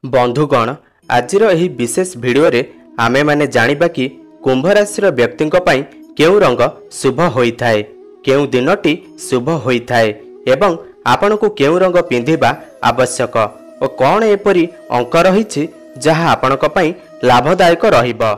बंधुगण आजिर एही विशेष वीडियो रे आमे माने जानिबा कि कुंभ राशि व्यक्ति केउ रंग शुभ होइथाए, केउ दिनटी शुभ होइथाए एवं आपण को केउ रंग पिंधिबा आवश्यक और कौन एपरी अंक रही जहाँ आपणक पई लाभदायक रहिबो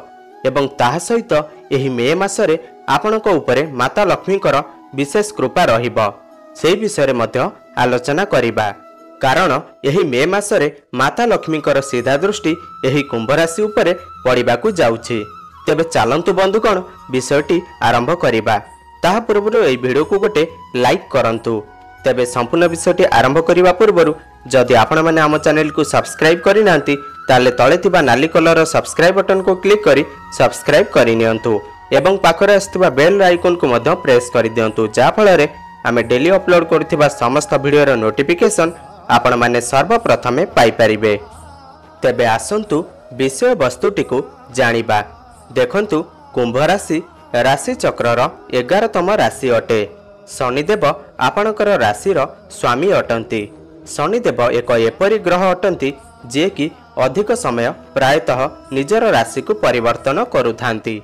एवं ताहा सहित एही मे मासरे आपणक उपरे माता लक्ष्मीकर विशेष कृपा रहिबो से विषय मध्य आलोचना करिबा। कारण यही मे मासरे माता लक्ष्मीकर सीधा दृष्टि यही कुंभ राशि उपरे पड़िबाकू जाउछि। तेबे चालंतु बंधुगण विषयटी आरंभ करिबा। ताहा पूर्व एही वीडियो को गोटे लाइक करंतु। तेबे संपूर्ण विषयटी आरंभ करिबा पूर्व जदि आपण माने आम चैनल को सब्सक्राइब करि नांती ताले तळे थिबा नाली कलर सब्सक्राइब बटन को क्लिक करी सब्सक्राइब करि नियंतु एवं पाखरे आस्थिबा बेल आइकन को मध्य प्रेस करि दियंतु जा फଳରେ आमे डेली अपलोड करथिबा समस्त वीडियोर नोटिफिकेशन आपण माने सर्वप्रथमे पाई परिबे। तेबे आसंतु विषय वस्तुटी को जानिबा। देखंतु कुंभ राशि राशि चक्रर 11तम राशि अटे। शनिदेव आपणकर राशिर स्वामी अटंती। शनिदेव एक एपरी ग्रह अटंती जे कि अधिक समय प्रायतः निजर राशि को परिवर्तन करुथांती।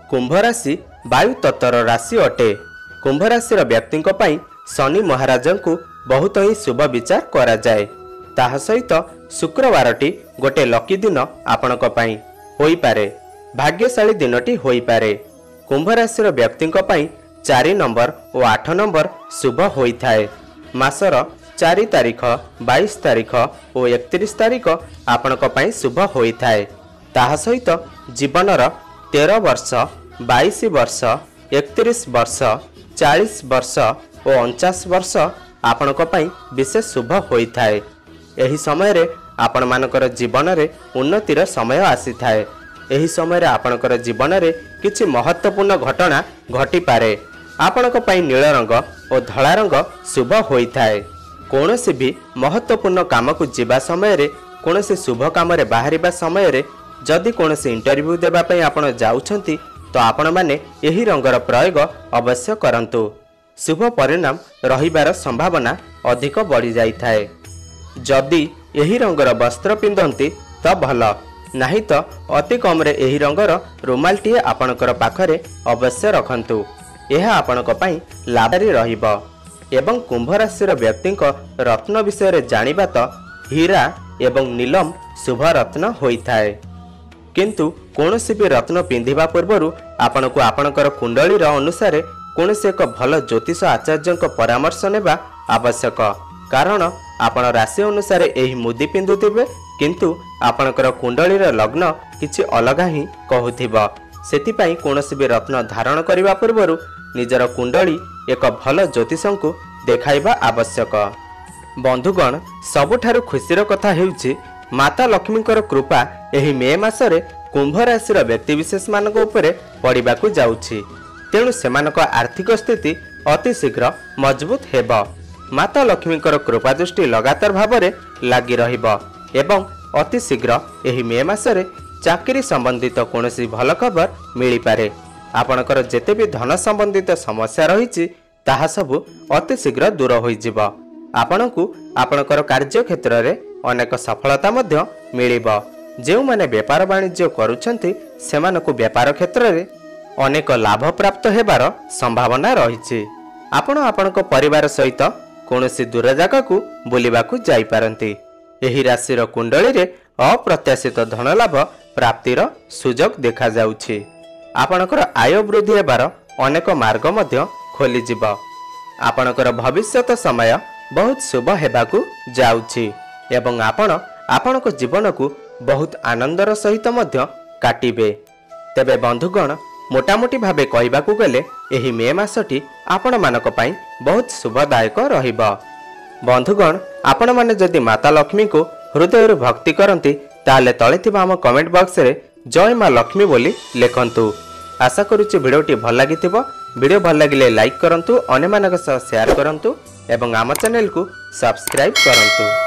कुंभ राशि वायु तत्वर राशि अटे। कुंभ राशि व्यक्ति शनि महाराज को बहुत ही शुभ विचार करा जाए। ताहा सहित शुक्रवारटी गोटे लकी दिन आपणक पई होई पारे, भाग्यशाली दिनटी होई पारे। कुंभ राशि व्यक्ति 4 नंबर और 8 नंबर शुभ होई थाए। मासर 4 तारीख 22 तारीख और 31 तारीख आपणक पई शुभ होई थाए। ताहा सहित जीवनर 13 वर्ष 22 वर्ष 31 वर्ष 40 वर्ष और 49 वर्ष आपणक पई विशेष शुभ होई थाए। एही समय रे आपण मानकर जीवन रे उन्नतिर समय आसी थाए। एही समय रे आपणकर जीवन रे किछि महत्वपूर्ण घटना घटी पारे। आपणक पई नील रंग और धला रंग शुभ होई थाए। कोनोसी भी महत्वपूर्ण काम को जीवा समय रे, कोनोसी शुभ काम रे बाहरिबा समय रे, जदि कोनोसी इंटरव्यू देबा पई आपण जाउछंती तो आपण माने एही रंगर प्रयोग अवश्य करंतु। शुभ परिणाम रहिबार संभावना अधिक बढ़ी जाई थाए। जदि एही रंगर वस्त्र पिंधंती तो भल, नाही तो अति कम रे एही रंगर रुमालटीए आपणकर पाखरे अवश्य रखंतु। यह आपणक पई लाभकारी रहिबो। एवं कुंभ राशि व्यक्ति रत्न विषय रे जानिबा तो हीरा एवं नीलम शुभ रत्न होई थाए। किंतु कोनोसी भी रत्न पिंधिबा पूर्वरु आपणको आपणकर कुंडलीर अनुसारे कोनोसी एक भल ज्योतिष आचार्य परामर्श नेबा आवश्यक। कारण आपण राशि अनुसार एही मुदी पिंधुथिबे किंतु आपणकर कुंडलीर लग्न किछि अलगा ही कहूथिबो। सेतिपई कोनोसी भी रत्न धारण करिबा पूर्वरु निजर कुंडली एक भल ज्योतिषंकु देखाइबा आवश्यक। बंधुगण सबुठारु खुशीर कथा हेउछि माता लक्ष्मीकर कृपा एही मे मासरे कुंभ राशिर व्यक्तिविशेष मानक उपरे पड़िबाकू जाउछि। तेणु सेमानक आर्थिक स्थिति अति शीघ्र मजबूत हेबो। माता लक्ष्मीकर कृपा दृष्टि लगातार भावरे लागि रहिबो एवं अति शीघ्र एही मे मासरे चाकरी संबंधित कोनोसी भल खबर मिली पारे। आपणकर जेते भी धन संबंधित समस्या रहिछि ताहा सबु अति शीघ्र दूर होई जिवो। आपणकु आपणकर कार्य क्षेत्र रे अनेक सफलता मध्य मिलिबो। जेउ माने व्यापार वाणिज्य करूछंती सेमानकु व्यापार क्षेत्र रे अनेक लाभ प्राप्त हेबार संभावना रहिछि। आपण आपणक परिवार सहित कोनोसी दूर जागा को बुलिबाकू जाई पारंती। एही राशिर कुंडली रे अप्रत्याशित धन लाभ प्राप्तिर सुजोग देखा जाउछि। आपणकर आय वृद्धि हेबार अनेक मार्ग मध्य खोली जिवो। आपणकर भविष्यत समय बहुत शुभ हेबाकू जाउछि एवं आपणक जीवन को बहुत आनंदर सहित मध्य काटिबे। तेबे बंधुगण मोटामोटी भावे कहबाकू गले एही मे मासटी आपण मानक पई बहुत शुभदायक रहिबो। बंधुगण आपण माने जदि माता लक्ष्मी को हृदय भक्ति करंती ताले तळे थिबा हम कमेंट बॉक्स रे जय मां लक्ष्मी बोली लेखंतु। आशा करूची वीडियोटी भल लागिथिबो। वीडियो भल लागिले लाइक करंतु, अन्य मानक सह शेयर करंतु एवं आम चैनल को सब्सक्राइब करंतु।